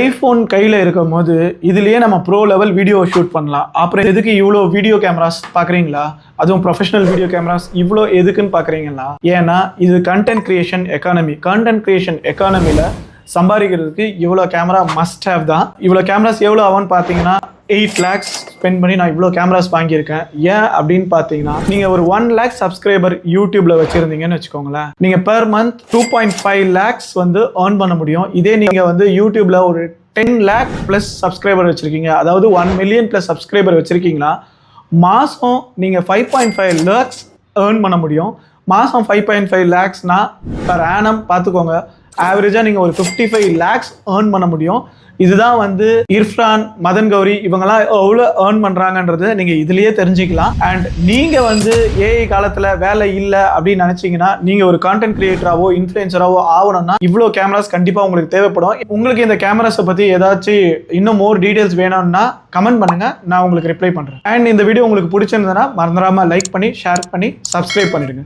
IPhone கையில் இருக்கும் போது இதுலேயே நம்ம ப்ரோ லெவல் வீடியோ ஷூட் பண்ணலாம். அப்புறம் எதுக்கு இவ்வளோ வீடியோ கேமராஸ் பார்க்குறீங்களா? அதுவும் ப்ரொஃபஷனல் வீடியோ கேமராஸ் இவ்வளோ எதுக்குன்னு பார்க்குறீங்களா? ஏன்னா இது content creation economy. Content creation எக்கானமியில் சம்பாதிக்கிறதுக்கு இவ்வளோ கேமரா மஸ்ட் ஹேவ் தான். இவ்வளோ கேமராஸ் எவ்வளோ ஆகும்னு பார்த்தீங்கன்னா 8 lakhs ஸ்பெண்ட் பண்ணி நான் இவ்வளோ கேமராஸ் வாங்கியிருக்கேன். ஏன் அப்படின்னு பார்த்தீங்கன்னா, நீங்கள் ஒரு 1 lakh சப்ஸ்கிரைபர் யூடியூப்ல வச்சிருந்தீங்கன்னு வச்சுக்கோங்களேன், நீங்கள் பெர் மந்த் 2.5 lakhs வந்து ஏர்ன் பண்ண முடியும். இதே நீங்கள் வந்து யூடியூப்ல ஒரு 10 lakh ப்ளஸ் சப்ஸ்கிரைபர் வச்சிருக்கீங்க, அதாவது 1 million ப்ளஸ் சப்ஸ்கிரைபர் வச்சிருக்கீங்களா, மாதம் நீங்கள் 5.5 lakhs ஏர்ன் பண்ண முடியும். மாதம் 5.5 lakhsனா பர் ஆனம் பார்த்துக்கோங்க, ஆவரேஜாக நீங்கள் ஒரு 55 lakhs ஏர்ன் பண்ண முடியும். இதுதான் வந்து இர்ஃபான், மதன் கௌரி இவங்கெல்லாம் எவ்வளோ ஏர்ன் பண்ணுறாங்கன்றது நீங்கள் இதுலேயே தெரிஞ்சுக்கலாம். அண்ட் நீங்கள் வந்து ஏஐ காலத்தில் வேலை இல்லை அப்படின்னு நினச்சிங்கன்னா, நீங்கள் ஒரு கான்டென்ட் கிரியேட்டராகவோ இன்ஃப்ளூயன்சராகவோ ஆகணும்னா இவ்வளோ கேமராஸ் கண்டிப்பாக உங்களுக்கு தேவைப்படும். உங்களுக்கு இந்த கேமராஸை பற்றி ஏதாச்சும் இன்னும் மோர் டீட்டெயில்ஸ் வேணும்னா கமெண்ட் பண்ணுங்கள், நான் உங்களுக்கு ரிப்ளை பண்ணுறேன். அண்ட் இந்த வீடியோ உங்களுக்கு பிடிச்சிருந்ததுன்னா மறந்துடாமல் லைக் பண்ணி, ஷேர் பண்ணி, சப்ஸ்கிரைப் பண்ணிடுங்க.